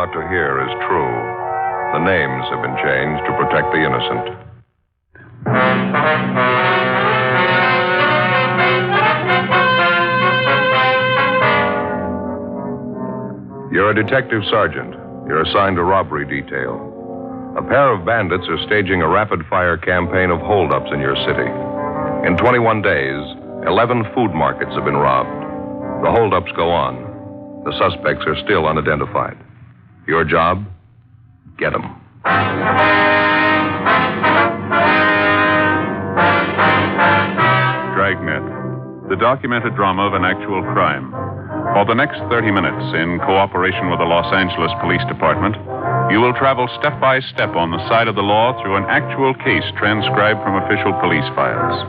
about to hear is true. The names have been changed to protect the innocent. You're a detective sergeant. You're assigned to robbery detail. A pair of bandits are staging a rapid-fire campaign of holdups in your city. In 21 days, 11 food markets have been robbed. The holdups go on. The suspects are still unidentified. Your job? Get them. Dragnet, the documented drama of an actual crime. For the next 30 minutes, in cooperation with the Los Angeles Police Department, you will travel step by step on the side of the law through an actual case transcribed from official police files.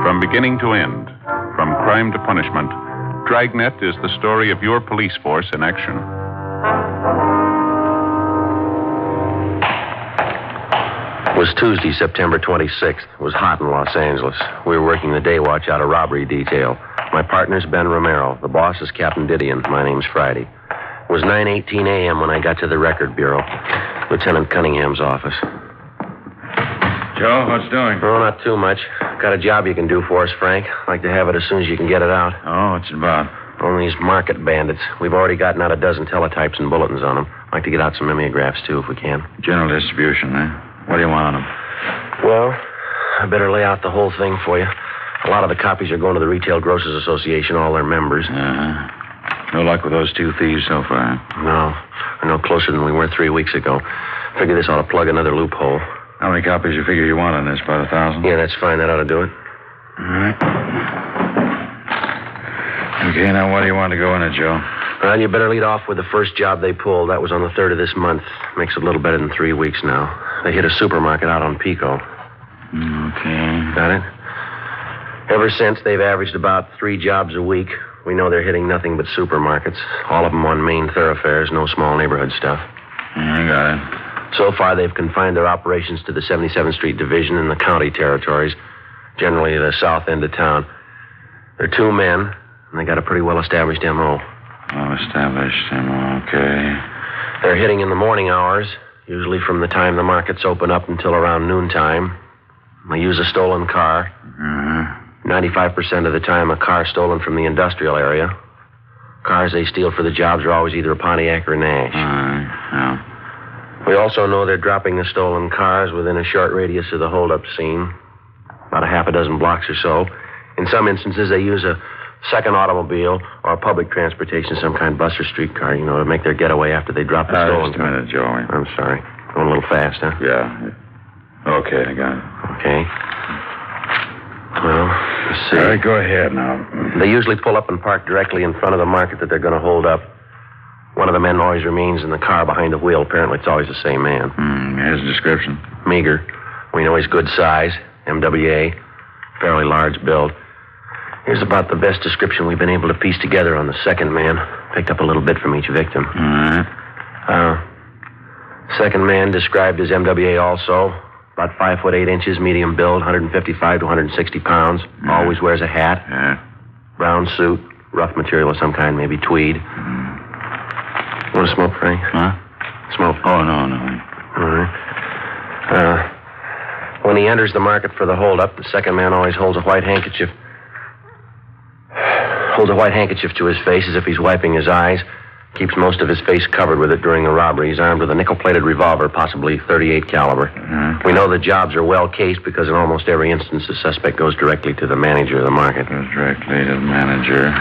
From beginning to end, from crime to punishment, Dragnet is the story of your police force in action. It was Tuesday, September 26th. It was hot in Los Angeles. We were working the day watch out of robbery detail. My partner's Ben Romero. The boss is Captain Didion. My name's Friday. It was 9:18 a.m. when I got to the record bureau, Lieutenant Cunningham's office. Joe, what's doing? Oh, not too much. Got a job you can do for us, Frank. Like to have it as soon as you can get it out. Oh, what's it about? On these market bandits. We've already gotten out a dozen teletypes and bulletins on them. Like to get out some mimeographs, too, if we can. General distribution, eh? What do you want on them? Well, I better lay out the whole thing for you. A lot of the copies are going to the Retail Grocers Association, all their members. No luck with those two thieves so far? No. We're no closer than we were 3 weeks ago. Figure this ought to plug another loophole. How many copies you figure you want on this? About 1,000? Yeah, that's fine. That ought to do it. All right. Okay, now what do you want to go in it, Joe? Well, you better lead off with the first job they pulled. That was on the 3rd of this month. Makes it a little better than 3 weeks now. They hit a supermarket out on Pico. Okay. Got it? Ever since, they've averaged about 3 jobs a week. We know they're hitting nothing but supermarkets. All of them on main thoroughfares, no small neighborhood stuff. I got it. So far, they've confined their operations to the 77th Street Division and the county territories, generally the south end of town. They're 2 men, and they got a pretty well-established M.O. Well-established M.O., okay. They're hitting in the morning hours, usually from the time the markets open up until around noontime. They use a stolen car. 95% of the time, a car stolen from the industrial area. Cars they steal for the jobs are always either a Pontiac or a Nash. Yeah. We also know they're dropping the stolen cars within a short radius of the holdup scene, about a half a dozen blocks or so. In some instances, they use a second automobile or public transportation, some kind of bus or streetcar, to make their getaway after they drop the stolen car. Just a minute, Joey. I'm sorry. Going a little fast, huh? Yeah. Okay, I got it. Okay. Well, let's see. All right, go ahead now. They usually pull up and park directly in front of the market that they're going to hold up. One of the men always remains in the car behind the wheel. Apparently, it's always the same man. Here's the description. Meager. We know he's good size. MWA. Fairly large build. Here's about the best description we've been able to piece together on the second man. Picked up a little bit from each victim. All right. Second man described as MWA also. About 5 foot 8 inches, medium build, 155 to 160 pounds. Always wears a hat. Yeah. Brown suit, rough material of some kind, maybe tweed. Want to smoke, Frank? Huh? Smoke. Oh, no. All right. When he enters the market for the holdup, the second man always holds a white handkerchief to his face as if he's wiping his eyes. Keeps most of his face covered with it during the robbery. He's armed with a nickel-plated revolver, possibly .38 caliber. We know the jobs are well cased because in almost every instance, the suspect goes directly to the manager of the market. Goes directly to the manager.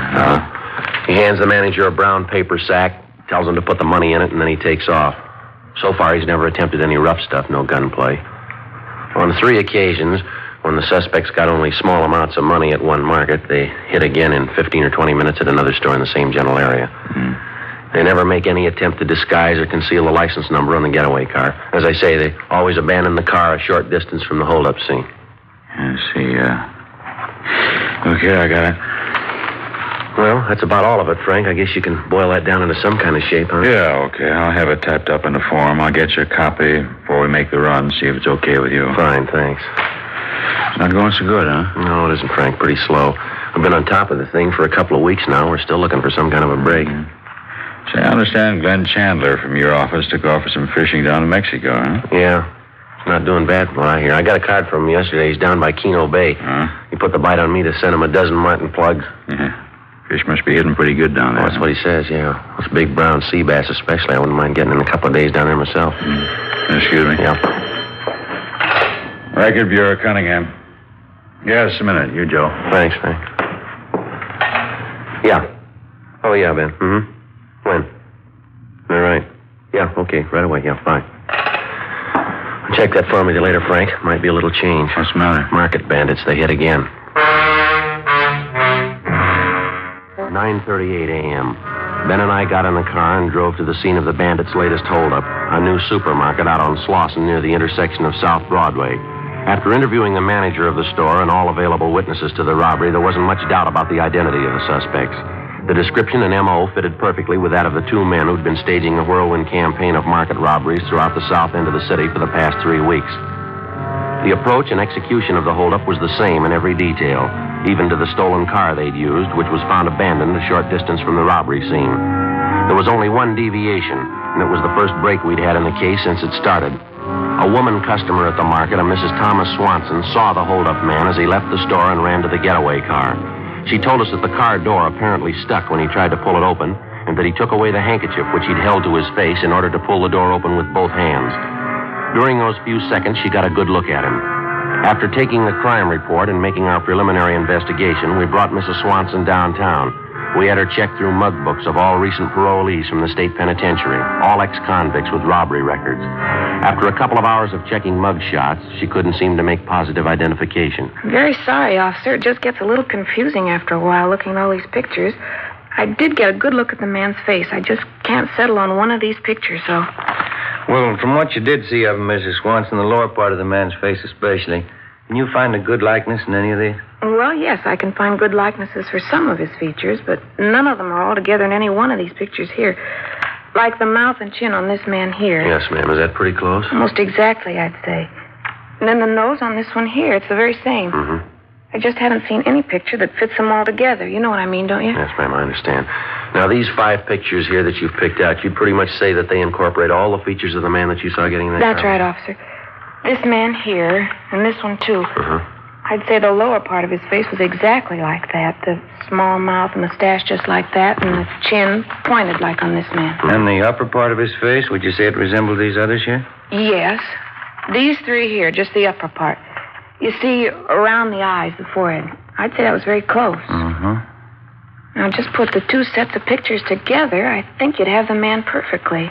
He hands the manager a brown paper sack, tells him to put the money in it, and then he takes off. So far, he's never attempted any rough stuff, no gunplay. On 3 occasions, when the suspects got only small amounts of money at one market, they hit again in 15 or 20 minutes at another store in the same general area. They never make any attempt to disguise or conceal the license number on the getaway car. As I say, they always abandon the car a short distance from the holdup scene. I see, Okay, I got it. Well, that's about all of it, Frank. I guess you can boil that down into some kind of shape, huh? Yeah, okay. I'll have it typed up in a form. I'll get you a copy before we make the run, see if it's okay with you. Fine, thanks. It's not going so good, huh? No, it isn't, Frank. Pretty slow. We've been on top of the thing for a couple of weeks now. We're still looking for some kind of a break. Say, I understand Glenn Chandler from your office took off for some fishing down in Mexico, huh? Yeah. He's not doing bad from what I hear. I got a card from him yesterday. He's down by Keno Bay. He put the bite on me to send him a dozen martin plugs. Yeah. Fish must be hidden pretty good down there. Oh, that's what he says, yeah. Those big brown sea bass especially. I wouldn't mind getting in a couple of days down there myself. Excuse me. Yeah. Record Bureau, Cunningham. Yeah, just a minute. You, Joe. Thanks. Yeah. Oh, yeah, Ben. When? All right. Yeah, okay. Right away. Yeah, fine. Check that for me later, Frank. Might be a little change. What's the matter? Market bandits. They hit again. 9:38 a.m. Ben and I got in the car and drove to the scene of the bandits' latest holdup, a new supermarket out on Slauson near the intersection of South Broadway. After interviewing the manager of the store and all available witnesses to the robbery, there wasn't much doubt about the identity of the suspects. The description and M.O. fitted perfectly with that of the two men who'd been staging a whirlwind campaign of market robberies throughout the south end of the city for the past 3 weeks. The approach and execution of the holdup was the same in every detail, even to the stolen car they'd used, which was found abandoned a short distance from the robbery scene. There was only one deviation, and it was the first break we'd had in the case since it started. A woman customer at the market, a Mrs. Thomas Swanson, saw the holdup man as he left the store and ran to the getaway car. She told us that the car door apparently stuck when he tried to pull it open, and that he took away the handkerchief which he'd held to his face in order to pull the door open with both hands. During those few seconds, she got a good look at him. After taking the crime report and making our preliminary investigation, we brought Mrs. Swanson downtown. We had her check through mug books of all recent parolees from the state penitentiary, all ex-convicts with robbery records. After a couple of hours of checking mug shots, she couldn't seem to make positive identification. I'm very sorry, officer. It just gets a little confusing after a while looking at all these pictures. I did get a good look at the man's face. I just can't settle on one of these pictures, so... Well, from what you did see of him, Mrs. Swanson, the lower part of the man's face especially, can you find a good likeness in any of these? Well, yes, I can find good likenesses for some of his features, but none of them are all together in any one of these pictures here. Like the mouth and chin on this man here. Yes, ma'am. Is that pretty close? Almost exactly, I'd say. And then the nose on this one here, it's the very same. I just haven't seen any picture that fits them all together. You know what I mean, don't you? Yes, ma'am, I understand. Now, these 5 pictures here that you've picked out, you'd pretty much say that they incorporate all the features of the man that you saw getting in that That's car? right, officer. This man here, and this one, too. I'd say the lower part of his face was exactly like that. The small mouth and mustache just like that, and the chin pointed like on this man. And the upper part of his face, would you say it resembled these others here? Yes. These 3 here, just the upper part. You see, around the eyes, the forehead. I'd say that was very close. Now, just put the 2 sets of pictures together, I think you'd have the man perfectly.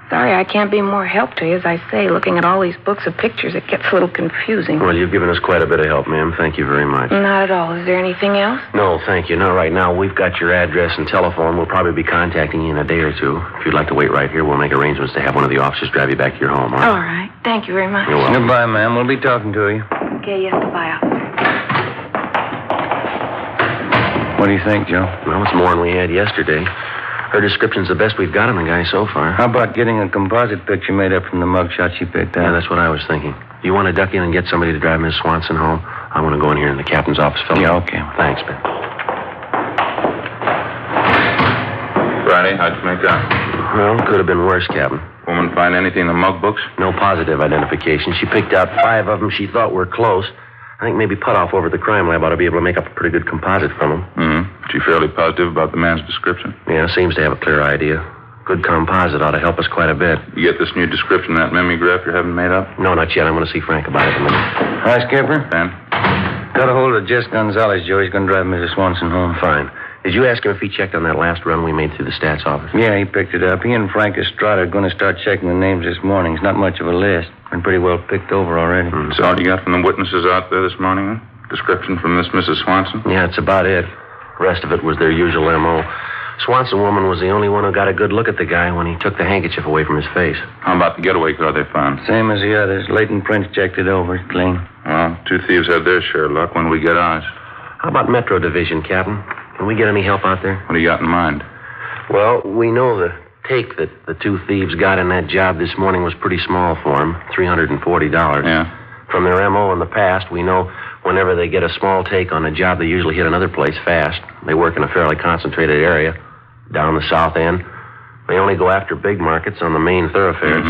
Sorry, I can't be more help to you. As I say, looking at all these books of pictures, it gets a little confusing. Well, you've given us quite a bit of help, ma'am. Thank you very much. Not at all. Is there anything else? No, thank you. Not right now. We've got your address and telephone. We'll probably be contacting you in a day or 2. If you'd like to wait right here, we'll make arrangements to have one of the officers drive you back to your home, all right? All right. Thank you very much. You're welcome. Goodbye, ma'am. We'll be talking to you. Okay, yes, goodbye, officer. What do you think, Joe? Well, it's more than we had yesterday. Her description's the best we've got on the guy so far. How about getting a composite picture made up from the mug shots you picked out? Yeah, that's what I was thinking. Do you want to duck in and get somebody to drive Miss Swanson home? I want to go in here in the captain's office, fellow. Yeah, okay. Thanks, Ben. Friday, how'd you make out? Well, could have been worse, Captain. Woman find anything in the mug books? No positive identification. She picked out 5 of them she thought were close. I think maybe Putoff over at the crime lab ought to be able to make up a pretty good composite from them. She fairly positive about the man's description? Yeah, seems to have a clear idea. Good composite ought to help us quite a bit. You get this new description, that mimeograph you're having made up? No, not yet. I'm going to see Frank about it in a minute. Hi, Skipper. Ben? Got a hold of Jess Gonzalez, Joe. He's going to drive Mrs. Swanson home. Fine. Did you ask him if he checked on that last run we made through the stats office? Yeah, he picked it up. He and Frank Estrada are going to start checking the names this morning. It's not much of a list. Been pretty well picked over already. So all you got from the witnesses out there this morning? Description from this Mrs. Swanson? Yeah, that's about it. The rest of it was their usual M.O. Swanson woman was the only one who got a good look at the guy when he took the handkerchief away from his face. How about the getaway car they found? Same as the others. Leighton Prince checked it over. It's clean. Well, 2 thieves had their share of luck. When we get ours? How about Metro Division, Captain? Can we get any help out there? What do you got in mind? Well, we know the take that the 2 thieves got in that job this morning was pretty small for them, $340. Yeah. From their M.O. in the past, we know whenever they get a small take on a job, they usually hit another place fast. They work in a fairly concentrated area, down the south end. They only go after big markets on the main thoroughfares.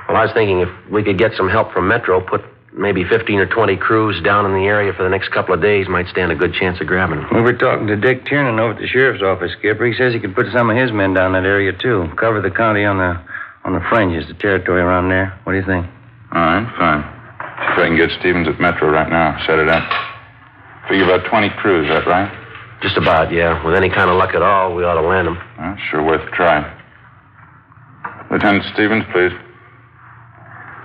Well, I was thinking if we could get some help from Metro, put maybe 15 or 20 crews down in the area for the next couple of days, might stand a good chance of grabbing them. We were talking to Dick Tiernan over at the sheriff's office, Skipper. He says he could put some of his men down that area, too. Cover the county on the fringes, the territory around there. What do you think? All right, fine. See if I can get Stevens at Metro right now. Set it up. Figure about 20 crews, that right? Just about, yeah. With any kind of luck at all, we ought to land them. Well, sure worth a try. Lieutenant Stevens, please.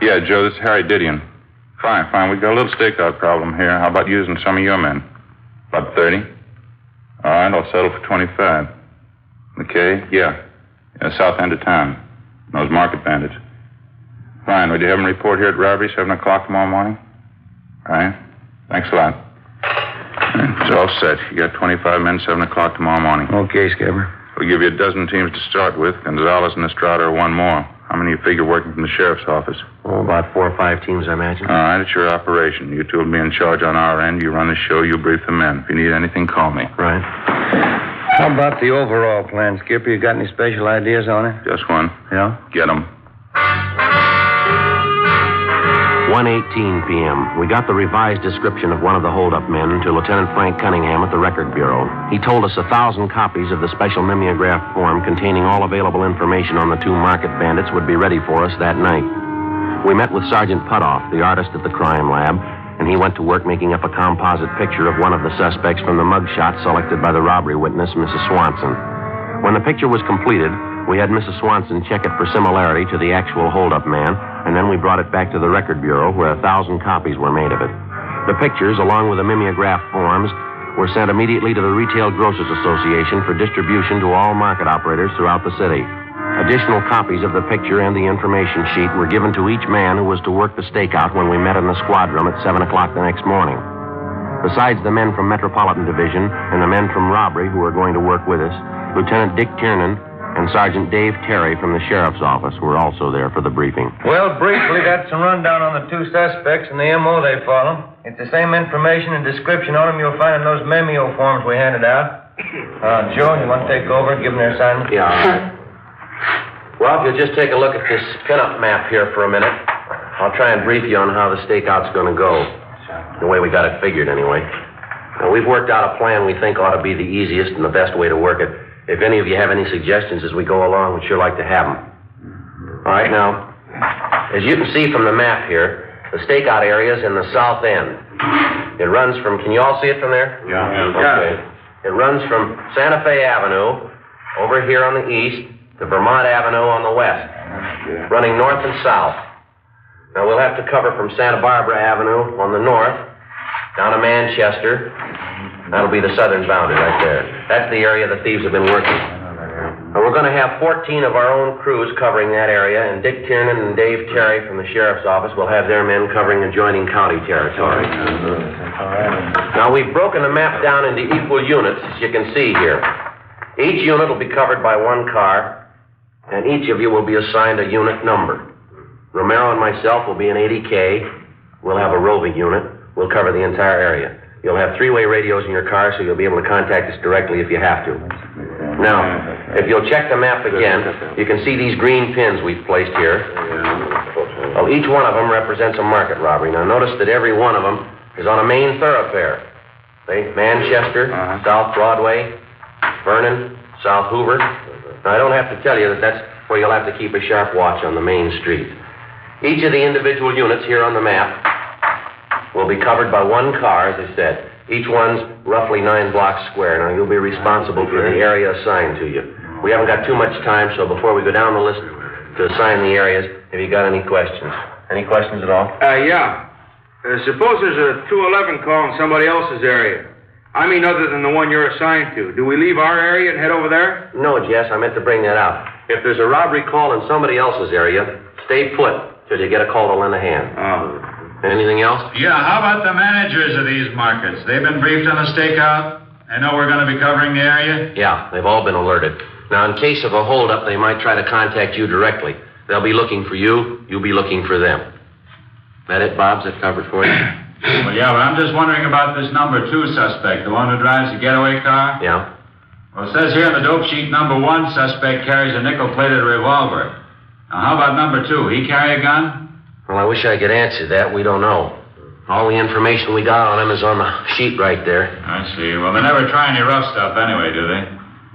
Yeah, Joe, this is Harry Didion. Fine. We've got a little stakeout problem here. How about using some of your men? About 30? All right, I'll settle for 25. Okay, yeah, south end of town. Those market bandits. Fine, would you have them report here at robbery, 7 o'clock tomorrow morning? All right, thanks a lot. It's all set. You got 25 men, 7 o'clock tomorrow morning. Okay, Skipper. We'll give you a dozen teams to start with. Gonzalez and Estrada are one more. How many you figure working from the sheriff's office? Oh, about 4 or 5 teams, I imagine. All right, it's your operation. You two will be in charge on our end. You run the show, you brief the men. If you need anything, call me. Right. How about the overall plan, Skipper? You got any special ideas on it? Just one. Yeah? Get them. 1:18 p.m. We got the revised description of one of the holdup men to Lieutenant Frank Cunningham at the Record Bureau. He told us 1,000 copies of the special mimeograph form containing all available information on the 2 market bandits would be ready for us that night. We met with Sergeant Putoff, the artist at the crime lab, and he went to work making up a composite picture of one of the suspects from the mugshot selected by the robbery witness, Mrs. Swanson. When the picture was completed, we had Mrs. Swanson check it for similarity to the actual holdup man, and then we brought it back to the Record Bureau, where 1,000 copies were made of it. The pictures, along with the mimeograph forms, were sent immediately to the Retail Grocers Association for distribution to all market operators throughout the city. Additional copies of the picture and the information sheet were given to each man who was to work the stakeout when we met in the squad room at 7 o'clock the next morning. Besides the men from Metropolitan Division and the men from Robbery who were going to work with us, Lieutenant Dick Tiernan and Sergeant Dave Terry from the sheriff's office were also there for the briefing. Well, briefly, that's a rundown on the 2 suspects and the M.O. they follow. It's the same information and description on them you'll find in those memeo forms we handed out. Joe, you want to take over and give them their assignment? Yeah, all right. Well, if you'll just take a look at this pinup map here for a minute, I'll try and brief you on how the stakeout's going to go. The way we got it figured, anyway. Now, we've worked out a plan we think ought to be the easiest and the best way to work it. If any of you have any suggestions as we go along, we'd sure like to have them. All right, now, as you can see from the map here, the stakeout area is in the south end. It runs from, can you all see it from there? Yeah. Okay. It runs from Santa Fe Avenue over here on the east to Vermont Avenue on the west, running north and south. Now, we'll have to cover from Santa Barbara Avenue on the north down to Manchester. That'll be the southern boundary right there. That's the area the thieves have been working. Now, we're going to have 14 of our own crews covering that area, and Dick Tiernan and Dave Terry from the sheriff's office will have their men covering adjoining county territory. Now, we've broken the map down into equal units, as you can see here. Each unit will be covered by 1 car, and each of you will be assigned a unit number. Romero and myself will be an 80K. We'll have a roving unit. We'll cover the entire area. You'll have 3-way radios in your car, so you'll be able to contact us directly if you have to. Now, if you'll check the map again, you can see these green pins we've placed here. Well, each one of them represents a market robbery. Now, notice that every one of them is on a main thoroughfare. See, Manchester, South Broadway, Vernon, South Hoover. Now, I don't have to tell you that that's where you'll have to keep a sharp watch on the main street. Each of the individual units here on the map will be covered by 1 car, as I said. Each one's roughly 9 blocks square. Now, you'll be responsible for the area assigned to you. We haven't got too much time, so before we go down the list to assign the areas, have you got any questions? Any questions at all? Yeah. Suppose there's a 211 call in somebody else's area. I mean, other than the one you're assigned to. Do we leave our area and head over there? No, Jess, I meant to bring that out. If there's a robbery call in somebody else's area, stay put till you get a call to lend a hand. Oh. Anything else? Yeah, how about the managers of these markets? They've been briefed on the stakeout? They know we're going to be covering the area? Yeah, they've all been alerted. Now, in case of a holdup, they might try to contact you directly. They'll be looking for you. You'll be looking for them. That it, Bob? Is that covered for you? Well, yeah, but I'm just wondering about this number 2 suspect, the one who drives the getaway car. Yeah? Well, it says here on the dope sheet, number 1 suspect carries a nickel-plated revolver. Now, how about number 2? He carry a gun? Well, I wish I could answer that. We don't know. All the information we got on him is on the sheet right there. I see. Well, they never try any rough stuff anyway, do they?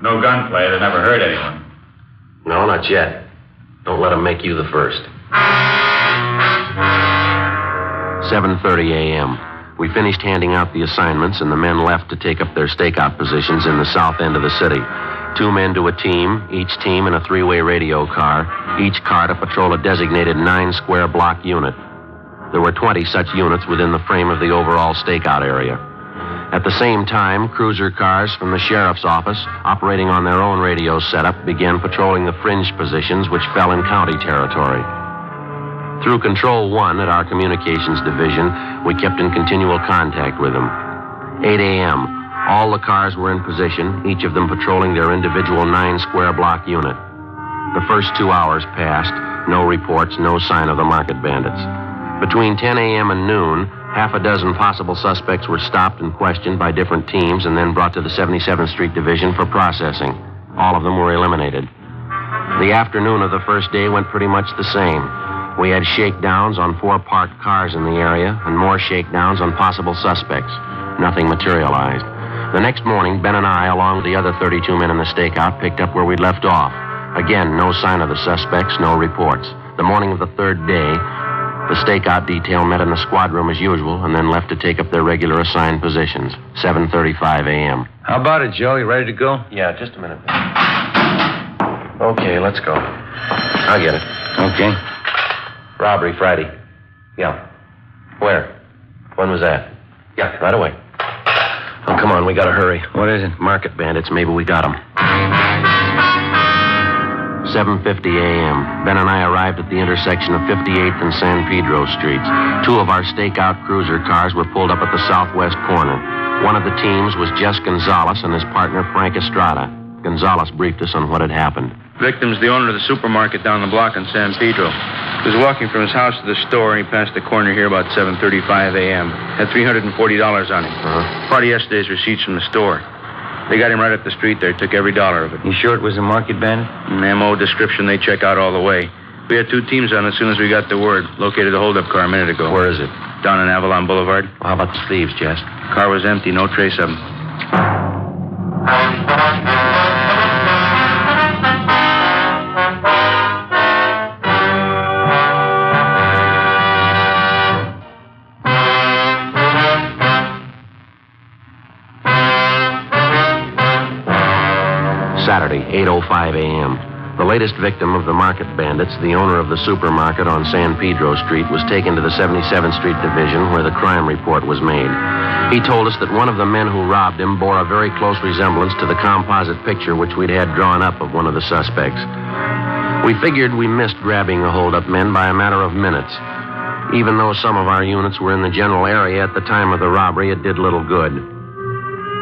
No gunplay. They never hurt anyone. No, not yet. Don't let him make you the first. 7:30 a.m. We finished handing out the assignments, and the men left to take up their stakeout positions in the south end of the city. 2 men to a team, each team in a 3-way radio car, each car to patrol a designated 9-square block unit. There were 20 such units within the frame of the overall stakeout area. At the same time, cruiser cars from the sheriff's office, operating on their own radio setup, began patrolling the fringe positions which fell in county territory. Through Control 1 at our communications division, we kept in continual contact with them. 8 a.m. All the cars were in position, each of them patrolling their individual 9-square block unit. The first 2 hours passed, no reports, no sign of the market bandits. Between 10 a.m. and noon, half a dozen possible suspects were stopped and questioned by different teams and then brought to the 77th Street Division for processing. All of them were eliminated. The afternoon of the first day went pretty much the same. We had shakedowns on 4 parked cars in the area and more shakedowns on possible suspects. Nothing materialized. The next morning, Ben and I, along with the other 32 men in the stakeout, picked up where we'd left off. Again, no sign of the suspects, no reports. The morning of the third day, the stakeout detail met in the squad room as usual and then left to take up their regular assigned positions. 7:35 a.m. How about it, Joe? You ready to go? Yeah, just a minute. Okay, let's go. I'll get it. Okay. Robbery Friday. Yeah. Where? When was that? Yeah, right away. Oh, come on, we gotta hurry. What is it? Market bandits, maybe we got them. 7:50 a.m. Ben and I arrived at the intersection of 58th and San Pedro Streets. 2 of our stakeout cruiser cars were pulled up at the southwest corner. One of the teams was Jess Gonzalez and his partner Frank Estrada. Gonzalez briefed us on what had happened. Victim's the owner of the supermarket down the block in San Pedro. He was walking from his house to the store, and he passed the corner here about 7:35 a.m. Had $340 on him. Part of yesterday's receipts from the store. They got him right up the street there, took every dollar of it. You sure it was a market bandit? An M.O. description, they check out all the way. We had 2 teams on as soon as we got the word. Located the holdup car a minute ago. Where is it? Down on Avalon Boulevard. Well, how about the thieves, Jess? Car was empty, no trace of them. Saturday, 8:05 a.m. The latest victim of the market bandits, the owner of the supermarket on San Pedro Street, was taken to the 77th Street Division where the crime report was made. He told us that one of the men who robbed him bore a very close resemblance to the composite picture which we'd had drawn up of one of the suspects. We figured we missed grabbing the holdup men by a matter of minutes. Even though some of our units were in the general area at the time of the robbery, it did little good.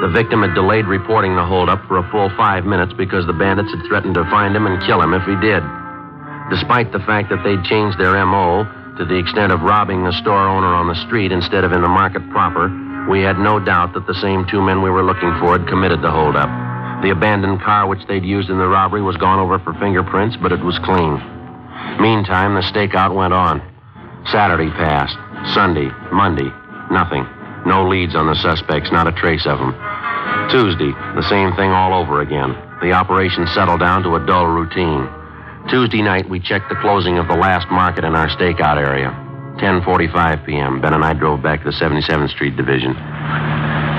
The victim had delayed reporting the holdup for a full 5 minutes because the bandits had threatened to find him and kill him if he did. Despite the fact that they'd changed their M.O. to the extent of robbing the store owner on the street instead of in the market proper, we had no doubt that the same 2 men we were looking for had committed the holdup. The abandoned car which they'd used in the robbery was gone over for fingerprints, but it was clean. Meantime, the stakeout went on. Saturday passed. Sunday, Monday, nothing. No leads on the suspects, not a trace of them. Tuesday, the same thing all over again. The operation settled down to a dull routine. Tuesday night, we checked the closing of the last market in our stakeout area. 10:45 p.m. Ben and I drove back to the 77th Street Division.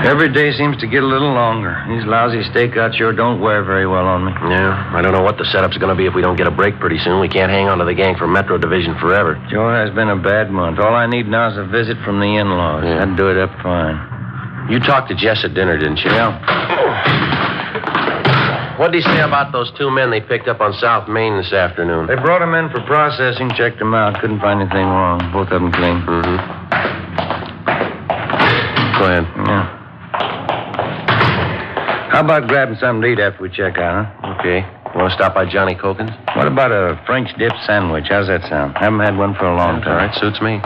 Every day seems to get a little longer. These lousy stakeouts sure don't wear very well on me. Yeah, I don't know what the setup's going to be if we don't get a break pretty soon. We can't hang on to the gang from Metro Division forever. Joe has been a bad month. All I need now is a visit from the in-laws. Yeah. That'd do it up fine. You talked to Jess at dinner, didn't you? Yeah. What'd he say about those 2 men they picked up on South Main this afternoon? They brought them in for processing, checked them out. Couldn't find anything wrong. Both of them clean. Mm-hmm. Go ahead. Yeah. How about grabbing something to eat after we check out, huh? Okay. You want to stop by Johnny Cokin's? What about a French dip sandwich? How's that sound? Haven't had one for a long time. All right, suits me.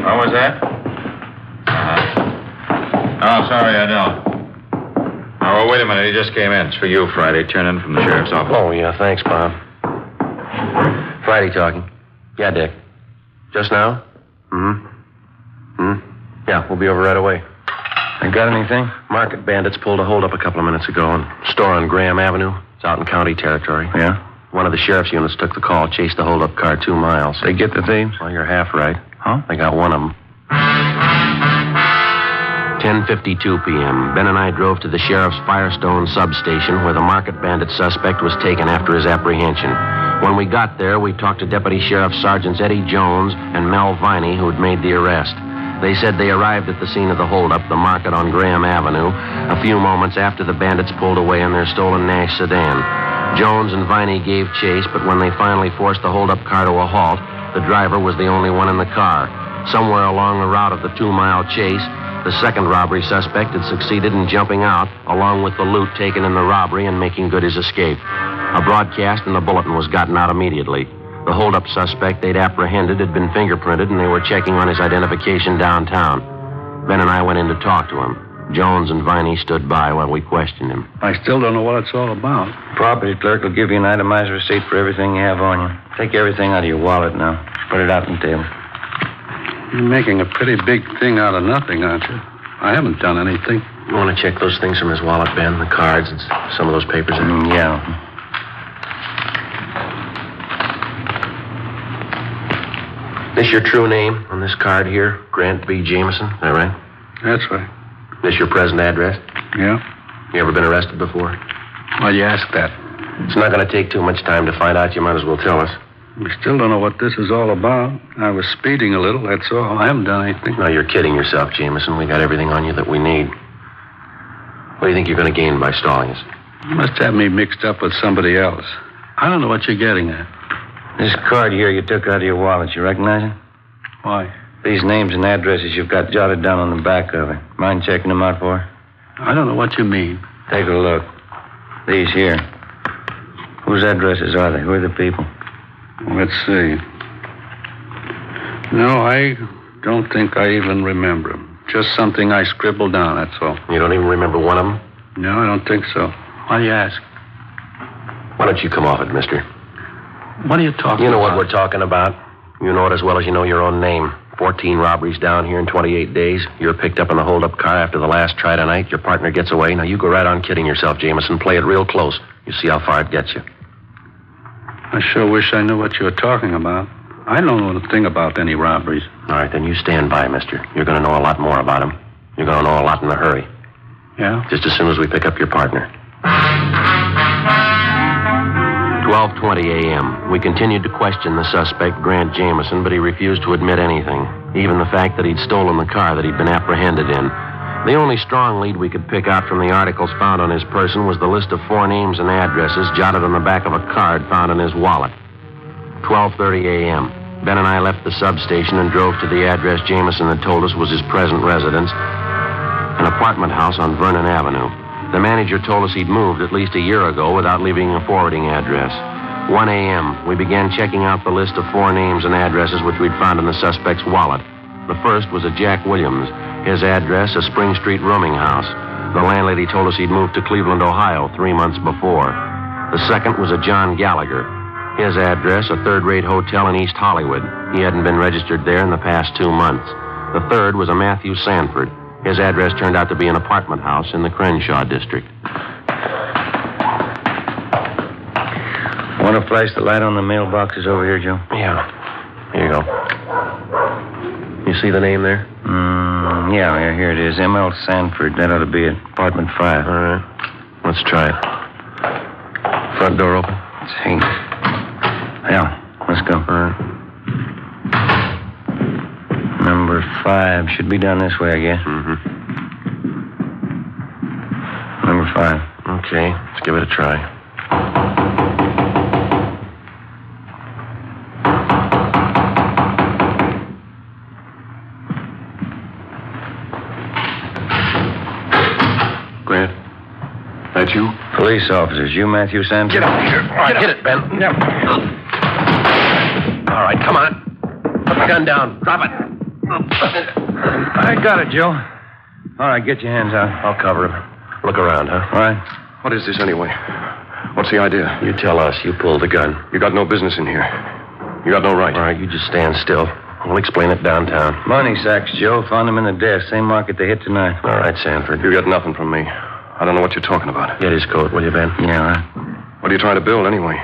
What was that? Oh, sorry, I don't. Oh, wait a minute. He just came in. It's for you, Friday. Turn in from the sheriff's office. Oh, yeah, thanks, Bob. Friday talking. Yeah, Dick. Just now? Yeah, we'll be over right away. You got anything? Market bandits pulled a holdup a couple of minutes ago in a store on Graham Avenue. It's out in county territory. Yeah? One of the sheriff's units took the call, chased the holdup car 2 miles. They get the thieves? Well, you're half right. Huh? They got one of them. 10:52 p.m. Ben and I drove to the sheriff's Firestone substation where the market bandit suspect was taken after his apprehension. When we got there, we talked to Deputy Sheriff Sergeants Eddie Jones and Mel Viney, who'd made the arrest. They said they arrived at the scene of the holdup, the market on Graham Avenue, a few moments after the bandits pulled away in their stolen Nash sedan. Jones and Viney gave chase, but when they finally forced the holdup car to a halt, the driver was the only one in the car. Somewhere along the route of the 2-mile chase, the second robbery suspect had succeeded in jumping out, along with the loot taken in the robbery and making good his escape. A broadcast in the bulletin was gotten out immediately. The holdup suspect they'd apprehended had been fingerprinted, and they were checking on his identification downtown. Ben and I went in to talk to him. Jones and Viney stood by while we questioned him. I still don't know what it's all about. Property clerk will give you an itemized receipt for everything you have on you. Take everything out of your wallet now. Put it out on the table. You're making a pretty big thing out of nothing, aren't you? I haven't done anything. You want to check those things from his wallet, Ben? The cards and some of those papers? Yeah. This your true name on this card here? Grant B. Jameson, is that right? That's right. This your present address? Yeah? You ever been arrested before? Why you ask that? It's not going to take too much time to find out. You might as well tell us. We still don't know what this is all about. I was speeding a little, that's all. I haven't done anything. No, you're kidding yourself, Jameson. We got everything on you that we need. What do you think you're going to gain by stalling us? You must have me mixed up with somebody else. I don't know what you're getting at. This card here you took out of your wallet, you recognize it? Why? These names and addresses you've got jotted down on the back of it. Mind checking them out for? I don't know what you mean. Take a look. These here. Whose addresses are they? Who are the people? Let's see. No, I don't think I even remember them. Just something I scribbled down, that's all. You don't even remember one of them? No, I don't think so. Why do you ask? Why don't you come off it, mister? What are you talking about? You know what we're talking about. You know it as well as you know your own name. 14 robberies down here in 28 days. You're picked up in the hold-up car after the last try tonight. Your partner gets away. Now, you go right on kidding yourself, Jameson. Play it real close. You see how far it gets you. I sure wish I knew what you were talking about. I don't know a thing about any robberies. All right, then you stand by, mister. You're going to know a lot more about him. You're going to know a lot in a hurry. Yeah? Just as soon as we pick up your partner. 12:20 a.m. We continued to question the suspect, Grant Jameson, but he refused to admit anything, even the fact that he'd stolen the car that he'd been apprehended in. The only strong lead we could pick out from the articles found on his person was the list of 4 names and addresses jotted on the back of a card found in his wallet. 12:30 a.m. Ben and I left the substation and drove to the address Jameson had told us was his present residence, an apartment house on Vernon Avenue. The manager told us he'd moved at least a year ago without leaving a forwarding address. 1 a.m., we began checking out the list of 4 names and addresses which we'd found in the suspect's wallet. The first was a Jack Williams. His address, a Spring Street rooming house. The landlady told us he'd moved to Cleveland, Ohio 3 months before. The second was a John Gallagher. His address, a third-rate hotel in East Hollywood. He hadn't been registered there in the past 2 months. The third was a Matthew Sanford. His address turned out to be an apartment house in the Crenshaw district. Want to flash the light on the mailboxes over here, Joe? Yeah. Here you go. You see the name there? Yeah, here it is. M.L. Sanford. That ought to be it. Apartment 5. All right. Let's try it. Front door open? Let's see. Yeah, let's go. All right. Number 5. Should be down this way, I guess. Mm-hmm. Number 5. Okay, let's give it a try. Grant, that you? Police officers. You Matthew Sanford? Get out of here. All right, hit it, Ben. Yep. All right, come on. Put the gun down. Drop it. I got it, Joe. All right, get your hands out. I'll cover him. Look around, huh? All right. What is this anyway? What's the idea? You tell us. You pulled the gun. You got no business in here. You got no right. All right, you just stand still. We'll explain it downtown. Money sacks, Joe. Found them in the desk. Same market they hit tonight. All right, Sanford. You got nothing from me. I don't know what you're talking about. Get his coat, will you, Ben? Yeah, all right. What are you trying to build anyway?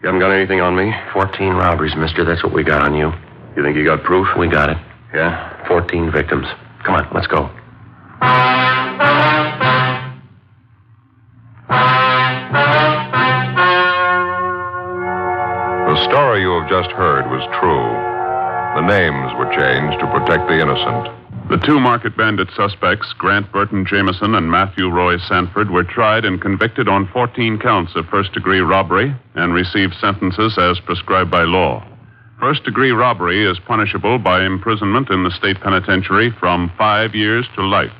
You haven't got anything on me? 14 robberies, mister. That's what we got on you. You think you got proof? We got it. Yeah? 14 victims. Come on, let's go. The story you have just heard was true. The names were changed to protect the innocent. The two market bandit suspects, Grant Burton Jameson and Matthew Roy Sanford, were tried and convicted on 14 counts of first-degree robbery and received sentences as prescribed by law. First-degree robbery is punishable by imprisonment in the state penitentiary from 5 years to life.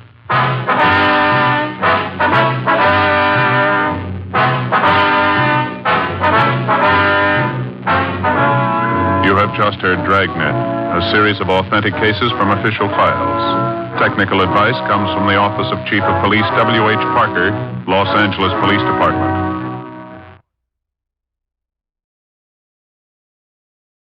You have just heard Dragnet, a series of authentic cases from official files. Technical advice comes from the Office of Chief of Police W.H. Parker, Los Angeles Police Department.